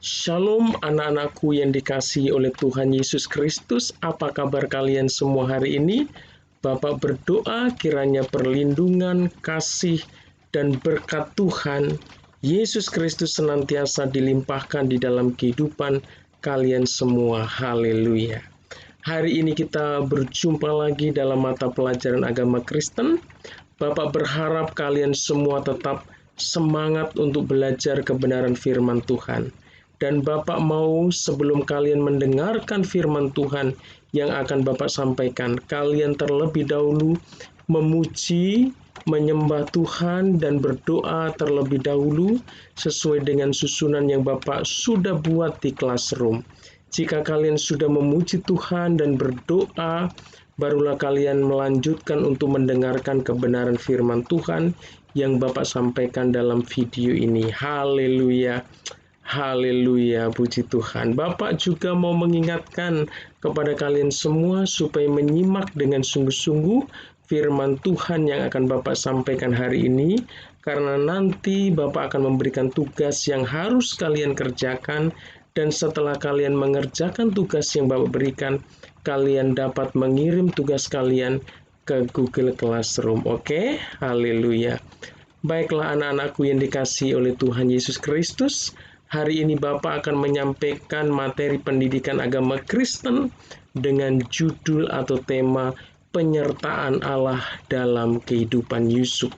Shalom anak-anakku yang dikasihi oleh Tuhan Yesus Kristus. Apa kabar kalian semua hari ini? Bapak berdoa kiranya perlindungan, kasih, dan berkat Tuhan Yesus Kristus senantiasa dilimpahkan di dalam kehidupan kalian semua. Haleluya. Hari ini kita berjumpa lagi dalam mata pelajaran agama Kristen. Bapak berharap kalian semua tetap semangat untuk belajar kebenaran firman Tuhan. Dan Bapak mau sebelum kalian mendengarkan firman Tuhan yang akan Bapak sampaikan, kalian terlebih dahulu memuji, menyembah Tuhan, dan berdoa terlebih dahulu sesuai dengan susunan yang Bapak sudah buat di classroom. Jika kalian sudah memuji Tuhan dan berdoa, barulah kalian melanjutkan untuk mendengarkan kebenaran firman Tuhan yang Bapak sampaikan dalam video ini. Haleluya. Haleluya, puji Tuhan. Bapak juga mau mengingatkan kepada kalian semua supaya menyimak dengan sungguh-sungguh firman Tuhan yang akan Bapak sampaikan hari ini, karena nanti Bapak akan memberikan tugas yang harus kalian kerjakan, dan setelah kalian mengerjakan tugas yang Bapak berikan, kalian dapat mengirim tugas kalian ke Google Classroom. Oke? Haleluya. Baiklah anak-anakku yang dikasihi oleh Tuhan Yesus Kristus, hari ini Bapak akan menyampaikan materi pendidikan agama Kristen dengan judul atau tema penyertaan Allah dalam kehidupan Yusuf.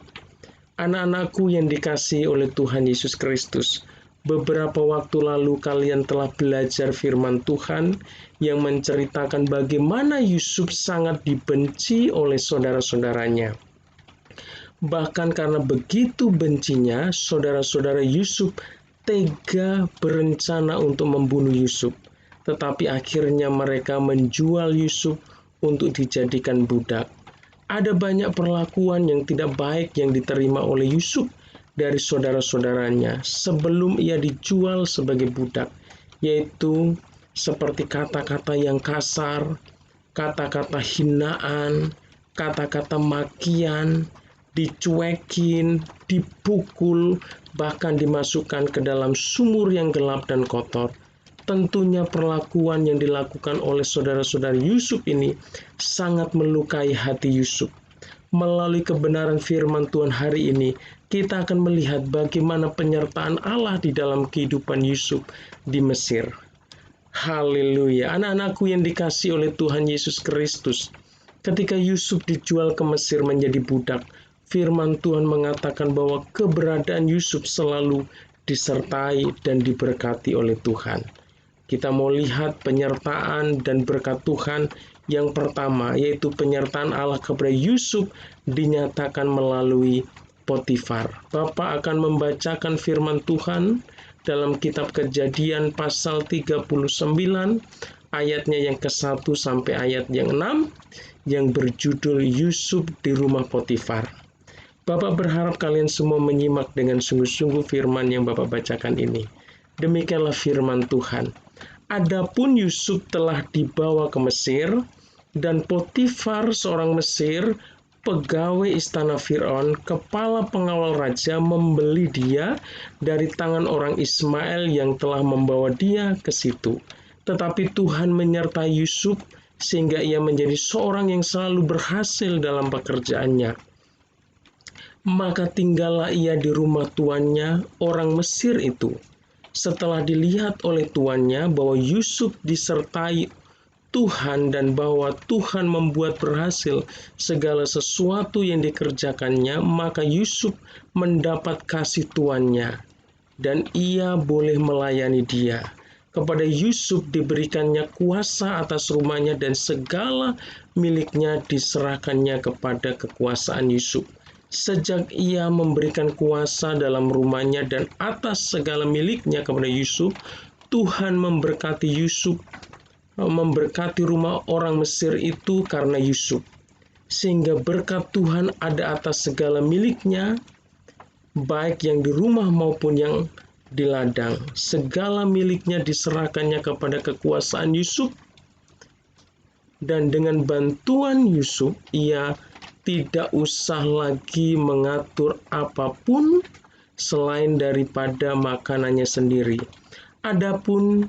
Anak-anakku yang dikasihi oleh Tuhan Yesus Kristus, beberapa waktu lalu kalian telah belajar firman Tuhan yang menceritakan bagaimana Yusuf sangat dibenci oleh saudara-saudaranya. Bahkan karena begitu bencinya, saudara-saudara Yusuf tega berencana untuk membunuh Yusuf. Tetapi akhirnya mereka menjual Yusuf untuk dijadikan budak. Ada banyak perlakuan yang tidak baik yang diterima oleh Yusuf dari saudara-saudaranya sebelum ia dijual sebagai budak, yaitu seperti kata-kata yang kasar, kata-kata hinaan, kata-kata makian, dicuekin, dipukul, bahkan dimasukkan ke dalam sumur yang gelap dan kotor. Tentunya perlakuan yang dilakukan oleh saudara-saudara Yusuf ini sangat melukai hati Yusuf. Melalui kebenaran firman Tuhan hari ini, kita akan melihat bagaimana penyertaan Allah di dalam kehidupan Yusuf di Mesir. Haleluya. Anak-anakku yang dikasihi oleh Tuhan Yesus Kristus, ketika Yusuf dijual ke Mesir menjadi budak, firman Tuhan mengatakan bahwa keberadaan Yusuf selalu disertai dan diberkati oleh Tuhan. Kita mau lihat penyertaan dan berkat Tuhan yang pertama, yaitu penyertaan Allah kepada Yusuf dinyatakan melalui Potifar. Bapak akan membacakan firman Tuhan dalam kitab Kejadian pasal 39 ayatnya yang ke-1 sampai ayat yang 6 yang berjudul Yusuf di rumah Potifar. Bapak berharap kalian semua menyimak dengan sungguh-sungguh firman yang Bapak bacakan ini. Demikianlah firman Tuhan. Adapun Yusuf telah dibawa ke Mesir, dan Potifar seorang Mesir, pegawai istana Firaun, kepala pengawal raja, membeli dia dari tangan orang Ismail yang telah membawa dia ke situ. Tetapi Tuhan menyertai Yusuf sehingga ia menjadi seorang yang selalu berhasil dalam pekerjaannya. Maka tinggallah ia di rumah tuannya, orang Mesir itu. Setelah dilihat oleh tuannya bahwa Yusuf disertai Tuhan dan bahwa Tuhan membuat berhasil segala sesuatu yang dikerjakannya, maka Yusuf mendapat kasih tuannya dan ia boleh melayani dia. Kepada Yusuf diberikannya kuasa atas rumahnya dan segala miliknya diserahkannya kepada kekuasaan Yusuf. Sejak ia memberikan kuasa dalam rumahnya dan atas segala miliknya kepada Yusuf, Tuhan memberkati Yusuf, memberkati rumah orang Mesir itu karena Yusuf. Sehingga berkat Tuhan ada atas segala miliknya, baik yang di rumah maupun yang di ladang. Segala miliknya diserahkannya kepada kekuasaan Yusuf, dan dengan bantuan Yusuf, ia tidak usah lagi mengatur apapun selain daripada makanannya sendiri. Adapun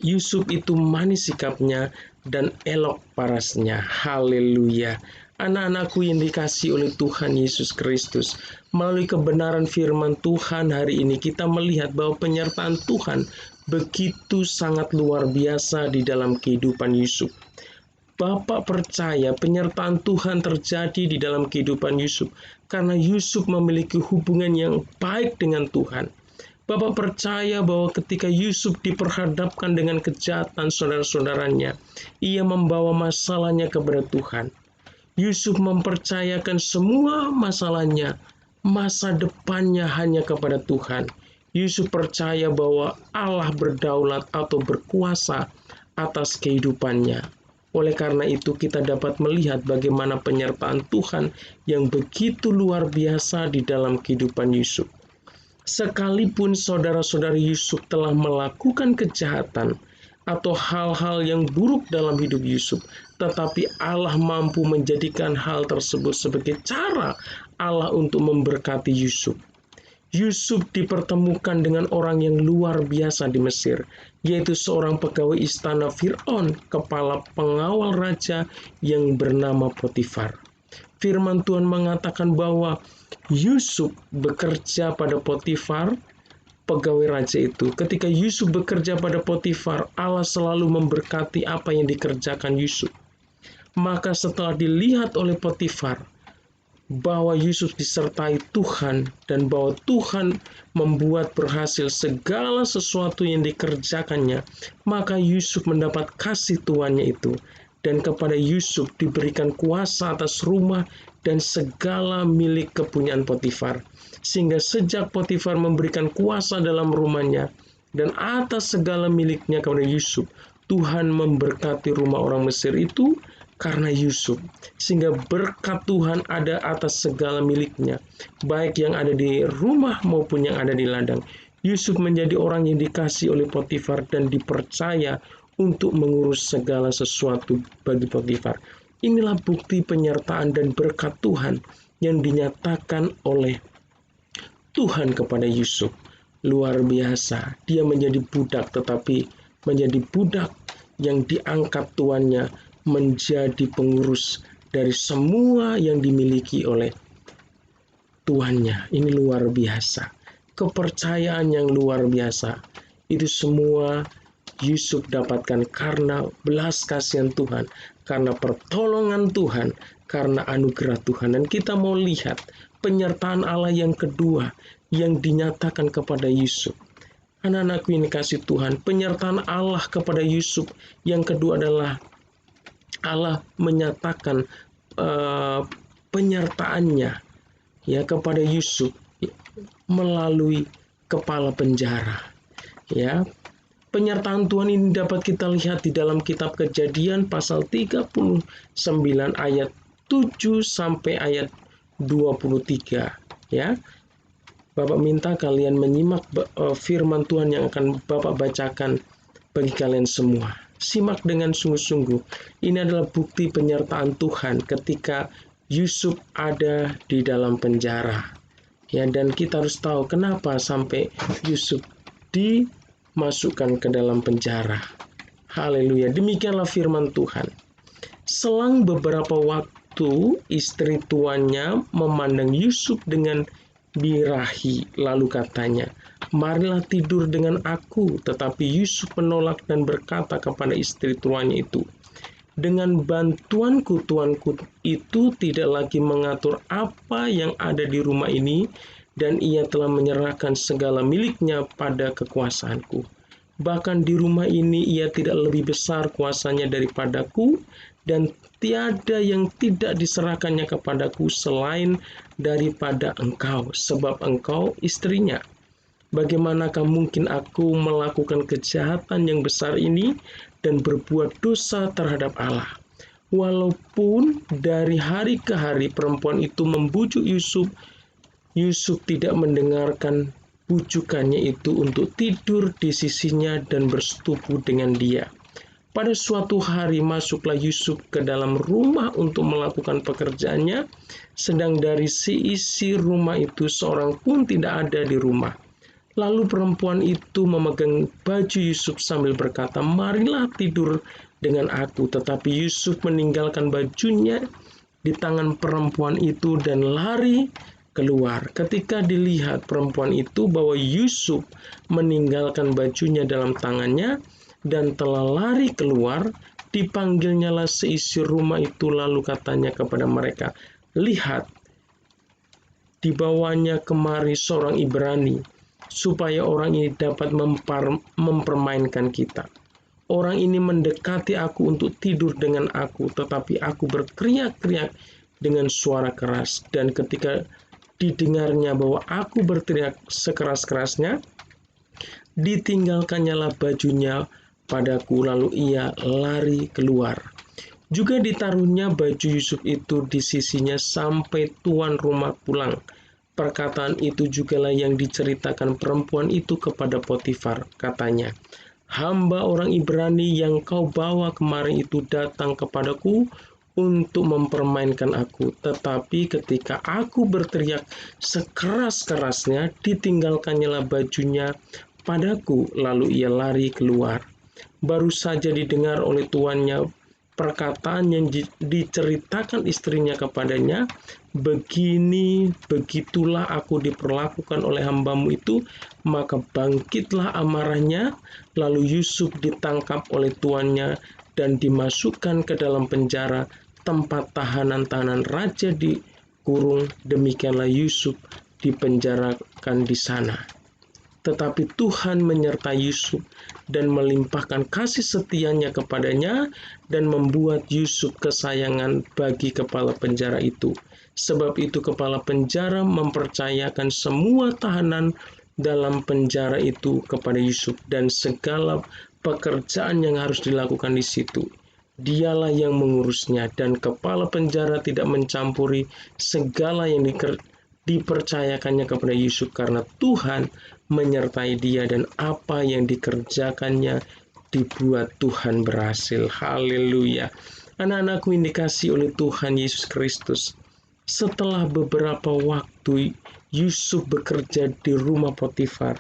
Yusuf itu manis sikapnya dan elok parasnya. Haleluya. Anak-anakku yang dikasihi oleh Tuhan Yesus Kristus, melalui kebenaran firman Tuhan hari ini kita melihat bahwa penyertaan Tuhan begitu sangat luar biasa di dalam kehidupan Yusuf. Bapak percaya penyertaan Tuhan terjadi di dalam kehidupan Yusuf karena Yusuf memiliki hubungan yang baik dengan Tuhan. Bapak percaya bahwa ketika Yusuf diperhadapkan dengan kejahatan saudara-saudaranya, ia membawa masalahnya kepada Tuhan. Yusuf mempercayakan semua masalahnya, masa depannya hanya kepada Tuhan. Yusuf percaya bahwa Allah berdaulat atau berkuasa atas kehidupannya. Oleh karena itu kita dapat melihat bagaimana penyertaan Tuhan yang begitu luar biasa di dalam kehidupan Yusuf. Sekalipun saudara-saudari Yusuf telah melakukan kejahatan atau hal-hal yang buruk dalam hidup Yusuf, tetapi Allah mampu menjadikan hal tersebut sebagai cara Allah untuk memberkati Yusuf. Yusuf dipertemukan dengan orang yang luar biasa di Mesir, yaitu seorang pegawai istana Fir'aun, kepala pengawal raja yang bernama Potifar. Firman Tuhan mengatakan bahwa Yusuf bekerja pada Potifar, pegawai raja itu. Ketika Yusuf bekerja pada Potifar, Allah selalu memberkati apa yang dikerjakan Yusuf. Maka setelah dilihat oleh Potifar bahwa Yusuf disertai Tuhan dan bahwa Tuhan membuat berhasil segala sesuatu yang dikerjakannya, maka Yusuf mendapat kasih tuannya itu. Dan kepada Yusuf diberikan kuasa atas rumah dan segala milik kepunyaan Potifar. Sehingga sejak Potifar memberikan kuasa dalam rumahnya dan atas segala miliknya kepada Yusuf, Tuhan memberkati rumah orang Mesir itu karena Yusuf. Sehingga berkat Tuhan ada atas segala miliknya, baik yang ada di rumah maupun yang ada di ladang. Yusuf menjadi orang yang dikasihi oleh Potifar dan dipercaya untuk mengurus segala sesuatu bagi Potifar. Inilah bukti penyertaan dan berkat Tuhan yang dinyatakan oleh Tuhan kepada Yusuf. Luar biasa, dia menjadi budak tetapi menjadi budak yang diangkat tuannya menjadi pengurus dari semua yang dimiliki oleh tuannya. Ini luar biasa. Kepercayaan yang luar biasa. Itu semua Yusuf dapatkan karena belas kasihan Tuhan, karena pertolongan Tuhan, karena anugerah Tuhan. Dan kita mau lihat penyertaan Allah yang kedua yang dinyatakan kepada Yusuf. Anak-anakku yang dikasihi Tuhan, penyertaan Allah kepada Yusuf yang kedua adalah Allah menyatakan penyertaannya ya kepada Yusuf melalui kepala penjara. Ya, penyertaan Tuhan ini dapat kita lihat di dalam kitab Kejadian pasal 39 ayat 7 sampai ayat 23 ya. Bapak minta kalian menyimak firman Tuhan yang akan Bapak bacakan bagi kalian semua. Simak dengan sungguh-sungguh. Ini adalah bukti penyertaan Tuhan ketika Yusuf ada di dalam penjara. Ya, dan kita harus tahu kenapa sampai Yusuf dimasukkan ke dalam penjara. Haleluya. Demikianlah firman Tuhan. Selang beberapa waktu, istri tuannya memandang Yusuf dengan birahi, lalu katanya, "Marilah tidur dengan aku." Tetapi Yusuf menolak dan berkata kepada istri tuannya itu, "Dengan bantuanku tuanku itu tidak lagi mengatur apa yang ada di rumah ini, dan ia telah menyerahkan segala miliknya pada kekuasaanku. Bahkan di rumah ini ia tidak lebih besar kuasanya daripadaku, dan tiada yang tidak diserahkannya kepadaku selain daripada engkau, sebab engkau istrinya. Bagaimanakah mungkin aku melakukan kejahatan yang besar ini dan berbuat dosa terhadap Allah?" Walaupun dari hari ke hari perempuan itu membujuk Yusuf, Yusuf tidak mendengarkan bujukannya itu untuk tidur di sisinya dan bersetubuh dengan dia. Pada suatu hari masuklah Yusuf ke dalam rumah untuk melakukan pekerjaannya, sedang dari seisi rumah itu seorang pun tidak ada di rumah. Lalu perempuan itu memegang baju Yusuf sambil berkata, "Marilah tidur dengan aku." Tetapi Yusuf meninggalkan bajunya di tangan perempuan itu dan lari keluar. Ketika dilihat perempuan itu bahwa Yusuf meninggalkan bajunya dalam tangannya dan telah lari keluar, dipanggilnyalah seisi rumah itu, lalu katanya kepada mereka, "Lihat, dibawanya kemari seorang Ibrani, supaya orang ini dapat mempermainkan kita. Orang ini mendekati aku untuk tidur dengan aku, tetapi aku berteriak-teriak dengan suara keras. Dan ketika didengarnya bahwa aku berteriak sekeras-kerasnya, ditinggalkannyalah bajunya padaku, lalu ia lari keluar. Juga ditaruhnya baju Yusuf itu di sisinya sampai tuan rumah pulang. Perkataan itu jugalah yang diceritakan perempuan itu kepada Potifar. Katanya, "Hamba orang Ibrani yang kau bawa kemari itu datang kepadaku untuk mempermainkan aku. Tetapi ketika aku berteriak sekeras-kerasnya, ditinggalkannyalah bajunya padaku, lalu ia lari keluar." Baru saja didengar oleh tuannya perkataan yang diceritakan istrinya kepadanya, begitulah aku diperlakukan oleh hambamu itu, maka bangkitlah amarahnya, lalu Yusuf ditangkap oleh tuannya dan dimasukkan ke dalam penjara, tempat tahanan-tahanan raja dikurung. Demikianlah Yusuf dipenjarakan di sana. Tetapi Tuhan menyertai Yusuf dan melimpahkan kasih setianya kepadanya dan membuat Yusuf kesayangan bagi kepala penjara itu. Sebab itu kepala penjara mempercayakan semua tahanan dalam penjara itu kepada Yusuf dan segala pekerjaan yang harus dilakukan di situ. Dialah yang mengurusnya, dan kepala penjara tidak mencampuri segala yang dipercayakannya kepada Yusuf, karena Tuhan menyertai dia dan apa yang dikerjakannya dibuat Tuhan berhasil. Haleluya. Anak-anakku yang dikasihi oleh Tuhan Yesus Kristus, setelah beberapa waktu Yusuf bekerja di rumah Potifar,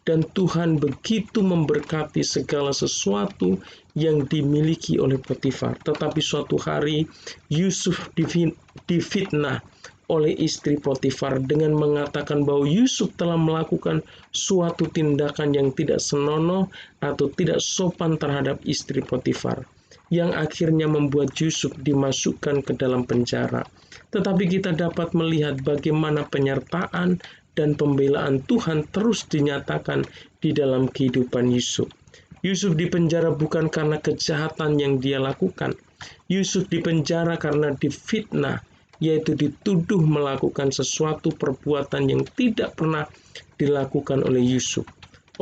dan Tuhan begitu memberkati segala sesuatu yang dimiliki oleh Potifar. Tetapi suatu hari Yusuf difitnah oleh istri Potifar dengan mengatakan bahwa Yusuf telah melakukan suatu tindakan yang tidak senonoh atau tidak sopan terhadap istri Potifar, yang akhirnya membuat Yusuf dimasukkan ke dalam penjara. Tetapi kita dapat melihat bagaimana penyertaan dan pembelaan Tuhan terus dinyatakan di dalam kehidupan Yusuf. Yusuf dipenjara bukan karena kejahatan yang dia lakukan. Yusuf dipenjara karena difitnah, yaitu dituduh melakukan sesuatu perbuatan yang tidak pernah dilakukan oleh Yusuf.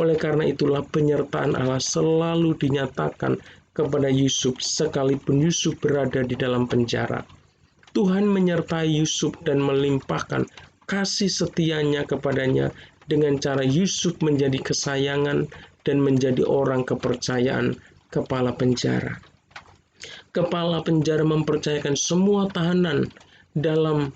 Oleh karena itulah penyertaan Allah selalu dinyatakan kepada Yusuf sekalipun Yusuf berada di dalam penjara. Tuhan menyertai Yusuf dan melimpahkan kasih setianya kepadanya dengan cara Yusuf menjadi kesayangan dan menjadi orang kepercayaan kepala penjara. Kepala penjara mempercayakan semua tahanan dalam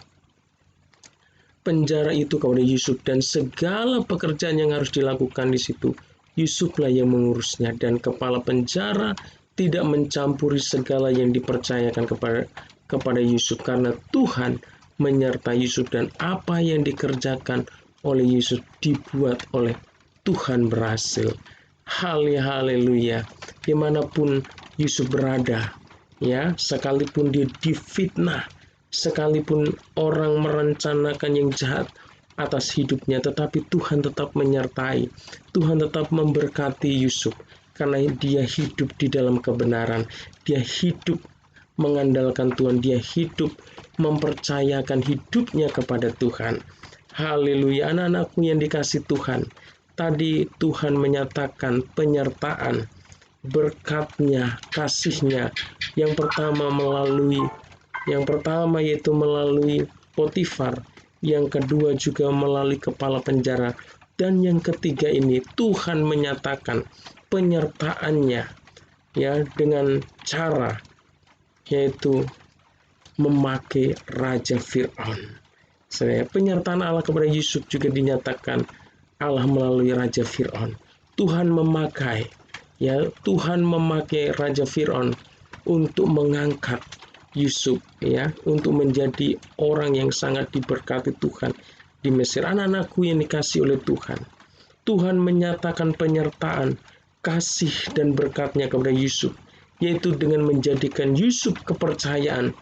penjara itu kepada Yusuf, dan segala pekerjaan yang harus dilakukan di situ Yusuflah yang mengurusnya, dan kepala penjara tidak mencampuri segala yang dipercayakan kepada Yusuf, karena Tuhan menyertai Yusuf dan apa yang dikerjakan oleh Yusuf dibuat oleh Tuhan berhasil. Haleluya. Dimanapun Yusuf berada, ya, sekalipun dia difitnah, sekalipun orang merencanakan yang jahat atas hidupnya, tetapi Tuhan tetap menyertai. Tuhan tetap memberkati Yusuf karena dia hidup di dalam kebenaran. Dia hidup mengandalkan Tuhan. Dia hidup mempercayakan hidupnya kepada Tuhan. Haleluya. Anak-anakku yang dikasihi Tuhan, tadi Tuhan menyatakan penyertaan, berkat-Nya, kasih-Nya. Yang pertama yaitu melalui Potifar, yang kedua juga melalui kepala penjara, dan yang ketiga ini Tuhan menyatakan penyertaan-Nya, ya, dengan cara yaitu memakai Raja Fir'aun. Penyertaan Allah kepada Yusuf juga dinyatakan Allah melalui Raja Fir'aun. Tuhan memakai Raja Fir'aun untuk mengangkat Yusuf, untuk menjadi orang yang sangat diberkati Tuhan di Mesir. Anak-anakku yang dikasihi oleh Tuhan, Tuhan menyatakan penyertaan, kasih dan berkat-Nya kepada Yusuf, yaitu dengan menjadikan Yusuf kepercayaan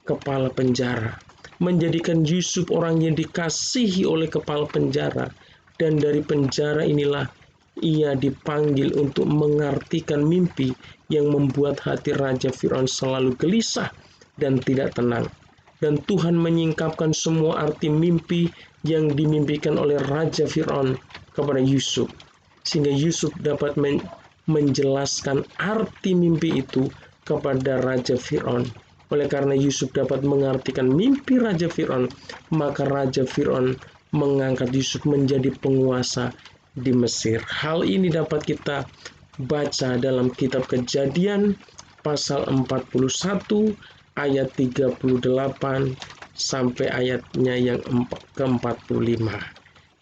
kepala penjara, menjadikan Yusuf orang yang dikasihi oleh kepala penjara, dan dari penjara inilah ia dipanggil untuk mengartikan mimpi yang membuat hati Raja Fir'aun selalu gelisah dan tidak tenang. Dan Tuhan menyingkapkan semua arti mimpi yang dimimpikan oleh Raja Fir'aun kepada Yusuf, sehingga Yusuf dapat menjelaskan arti mimpi itu kepada Raja Fir'aun. Oleh karena Yusuf dapat mengartikan mimpi Raja Fir'aun, maka Raja Fir'aun mengangkat Yusuf menjadi penguasa di Mesir. Hal ini dapat kita baca dalam kitab Kejadian pasal 41 ayat 38 sampai ayatnya yang ke-45.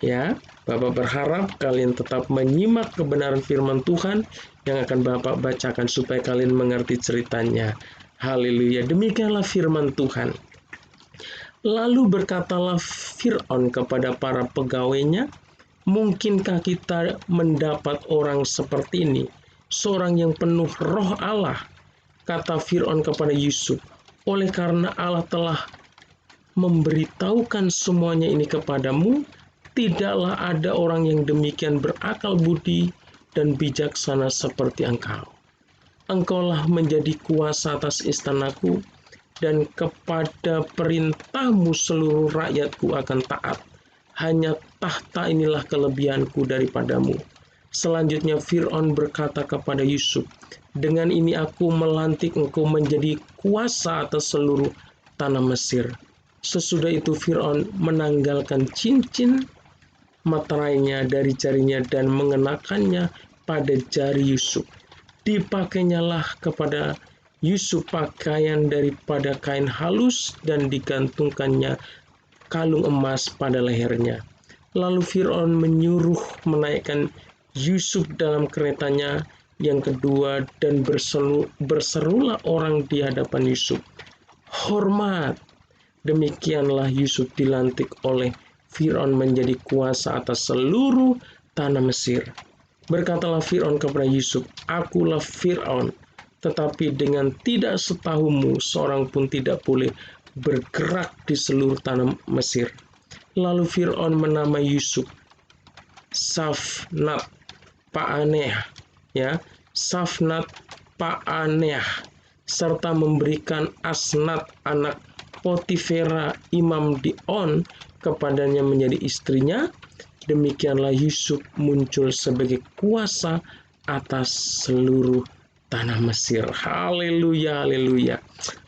Ya, Bapak berharap kalian tetap menyimak kebenaran firman Tuhan yang akan Bapak bacakan supaya kalian mengerti ceritanya. Haleluya, demikianlah firman Tuhan. Lalu berkatalah Fir'aun kepada para pegawainya, mungkinkah kita mendapat orang seperti ini, seorang yang penuh roh Allah? Kata Fir'aun kepada Yusuf, oleh karena Allah telah memberitahukan semuanya ini kepadamu, tidaklah ada orang yang demikian berakal budi dan bijaksana seperti engkau. Engkaulah menjadi kuasa atas istanaku, dan kepada perintahmu seluruh rakyatku akan taat. Hanya tahta inilah kelebihanku daripadamu. Selanjutnya Fir'aun berkata kepada Yusuf, dengan ini aku melantik engkau menjadi kuasa atas seluruh tanah Mesir. Sesudah itu Fir'aun menanggalkan cincin materainya dari jarinya dan mengenakannya pada jari Yusuf. Dipakainya kepada Yusuf pakaian daripada kain halus dan digantungkannya kalung emas pada lehernya. Lalu Fir'aun menyuruh menaikkan Yusuf dalam keretanya yang kedua dan berserulah orang di hadapan Yusuf, hormat. Demikianlah Yusuf dilantik oleh Fir'aun menjadi kuasa atas seluruh tanah Mesir. Berkatalah Fir'aun kepada Yusuf, akulah Fir'aun, tetapi dengan tidak setahumu seorang pun tidak boleh bergerak di seluruh tanah Mesir. Lalu Fir'aun menamai Yusuf Safnat Paaneah, Safnat Paaneah, serta memberikan Asnat anak Potifera imam di On kepadanya menjadi istrinya. Demikianlah Yusuf muncul sebagai kuasa atas seluruh tanah Mesir. Haleluya, haleluya.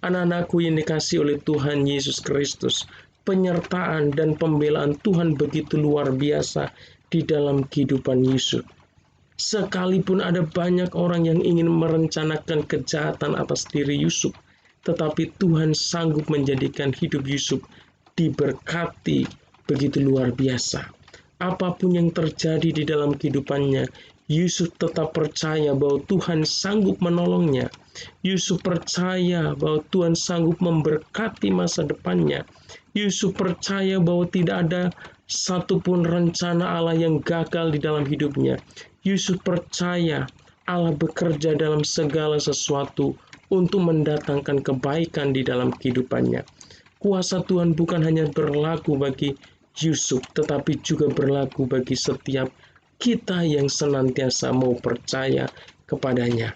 Anak-anakku yang dikasihi oleh Tuhan Yesus Kristus, penyertaan dan pembelaan Tuhan begitu luar biasa di dalam kehidupan Yusuf. Sekalipun ada banyak orang yang ingin merencanakan kejahatan atas diri Yusuf, tetapi Tuhan sanggup menjadikan hidup Yusuf diberkati begitu luar biasa. Apapun yang terjadi di dalam kehidupannya, Yusuf tetap percaya bahwa Tuhan sanggup menolongnya. Yusuf percaya bahwa Tuhan sanggup memberkati masa depannya. Yusuf percaya bahwa tidak ada satupun rencana Allah yang gagal di dalam hidupnya. Yusuf percaya Allah bekerja dalam segala sesuatu untuk mendatangkan kebaikan di dalam kehidupannya. Kuasa Tuhan bukan hanya berlaku bagi Yusuf, tetapi juga berlaku bagi setiap kita yang senantiasa mau percaya kepadanya.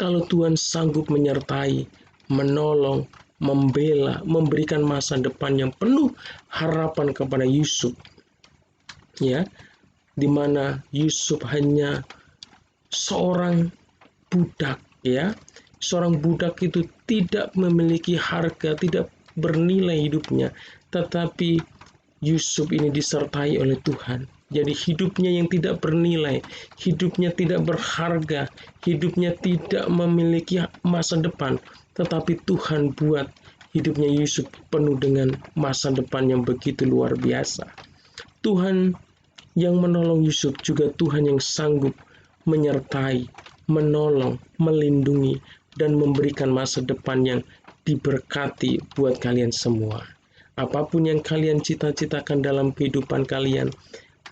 Kalau Tuhan sanggup menyertai, menolong, membela, memberikan masa depan yang penuh harapan kepada Yusuf, di mana Yusuf hanya seorang budak, seorang budak itu tidak memiliki harga, tidak bernilai hidupnya, tetapi Yusuf ini disertai oleh Tuhan. Jadi hidupnya yang tidak bernilai, hidupnya tidak berharga, hidupnya tidak memiliki masa depan, tetapi Tuhan buat hidupnya Yusuf penuh dengan masa depan yang begitu luar biasa. Tuhan yang menolong Yusuf, juga Tuhan yang sanggup menyertai, menolong, melindungi, dan memberikan masa depan yang diberkati buat kalian semua. Apapun yang kalian cita-citakan dalam kehidupan kalian,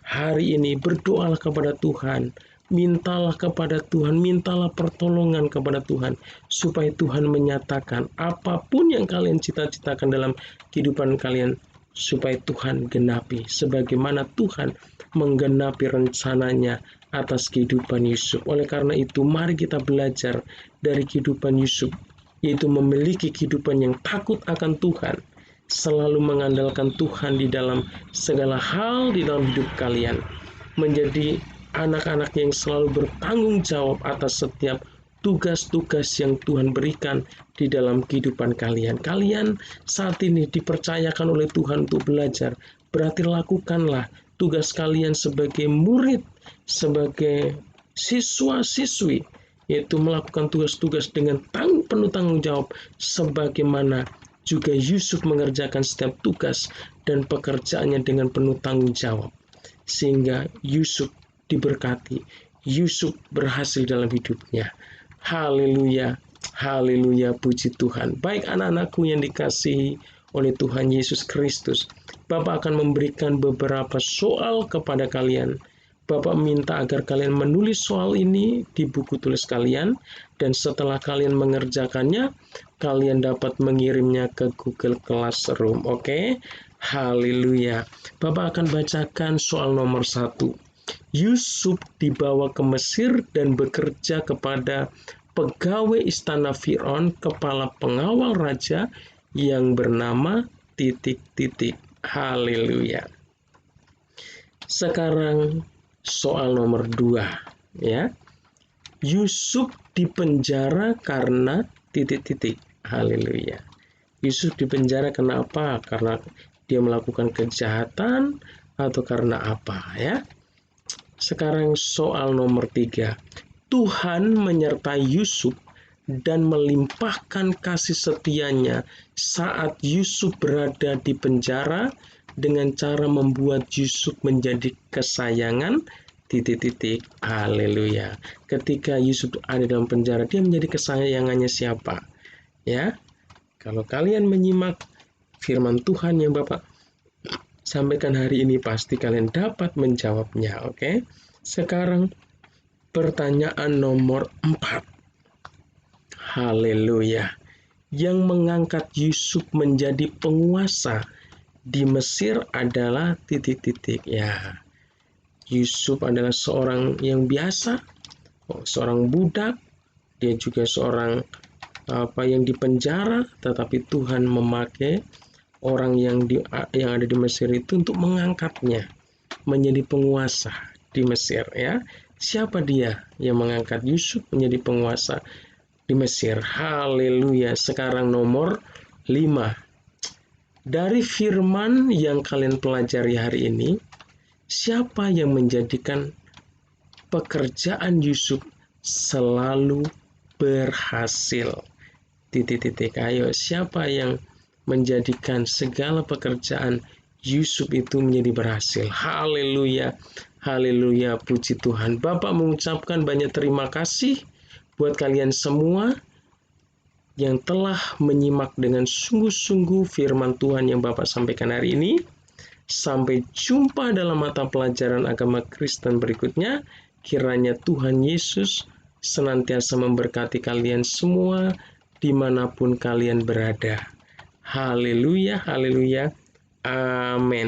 hari ini berdoalah kepada Tuhan, mintalah kepada Tuhan, mintalah pertolongan kepada Tuhan, supaya Tuhan menyatakan apapun yang kalian cita-citakan dalam kehidupan kalian, supaya Tuhan genapi, sebagaimana Tuhan menggenapi rencananya atas kehidupan Yusuf. Oleh karena itu, mari kita belajar dari kehidupan Yusuf, yaitu memiliki kehidupan yang takut akan Tuhan, selalu mengandalkan Tuhan di dalam segala hal di dalam hidup kalian, menjadi anak-anak yang selalu bertanggung jawab atas setiap tugas-tugas yang Tuhan berikan di dalam kehidupan kalian. Kalian saat ini dipercayakan oleh Tuhan untuk belajar, berarti lakukanlah tugas kalian sebagai murid, sebagai siswa-siswi, yaitu melakukan tugas-tugas dengan penuh tanggung jawab, sebagaimana juga Yusuf mengerjakan setiap tugas dan pekerjaannya dengan penuh tanggung jawab, sehingga Yusuf diberkati, Yusuf berhasil dalam hidupnya. Haleluya, haleluya, puji Tuhan. Baik anak-anakku yang dikasihi oleh Tuhan Yesus Kristus, Bapak akan memberikan beberapa soal kepada kalian. Bapak minta agar kalian menulis soal ini di buku tulis kalian, dan setelah kalian mengerjakannya, kalian dapat mengirimnya ke Google Classroom. Oke? Haleluya. Bapak akan bacakan soal nomor 1. Yusuf dibawa ke Mesir dan bekerja kepada pegawai istana Firaun, kepala pengawal raja yang bernama ... Haleluya. Sekarang soal nomor 2, ya. Yusuf dipenjara karena ... Haleluya. Yusuf dipenjara kenapa? Karena dia melakukan kejahatan atau karena apa, ya? Sekarang soal nomor 3. Tuhan menyertai Yusuf dan melimpahkan kasih setianya saat Yusuf berada di penjara dengan cara membuat Yusuf menjadi kesayangan ... Haleluya. Ketika Yusuf ada dalam penjara, dia menjadi kesayangannya siapa? Ya. Kalau kalian menyimak firman Tuhan yang Bapak sampaikan hari ini, pasti kalian dapat menjawabnya. Oke? Sekarang pertanyaan nomor 4. Haleluya. Yang mengangkat Yusuf menjadi penguasa di Mesir adalah ... Ya. Yusuf adalah seorang yang biasa, seorang budak, dia juga seorang yang dipenjara, tetapi Tuhan memakai orang yang ada di Mesir itu untuk mengangkatnya menjadi penguasa di Mesir, ya. Siapa dia yang mengangkat Yusuf menjadi penguasa di Mesir? Haleluya. Sekarang nomor 5. Dari firman yang kalian pelajari hari ini, siapa yang menjadikan pekerjaan Yusuf selalu berhasil? Ayo, siapa yang menjadikan segala pekerjaan Yusuf itu menjadi berhasil? Haleluya, haleluya, puji Tuhan. Bapak mengucapkan banyak terima kasih buat kalian semua yang telah menyimak dengan sungguh-sungguh firman Tuhan yang Bapak sampaikan hari ini. Sampai jumpa dalam mata pelajaran agama Kristen berikutnya. Kiranya Tuhan Yesus senantiasa memberkati kalian semua dimanapun kalian berada. Haleluya, haleluya, amin.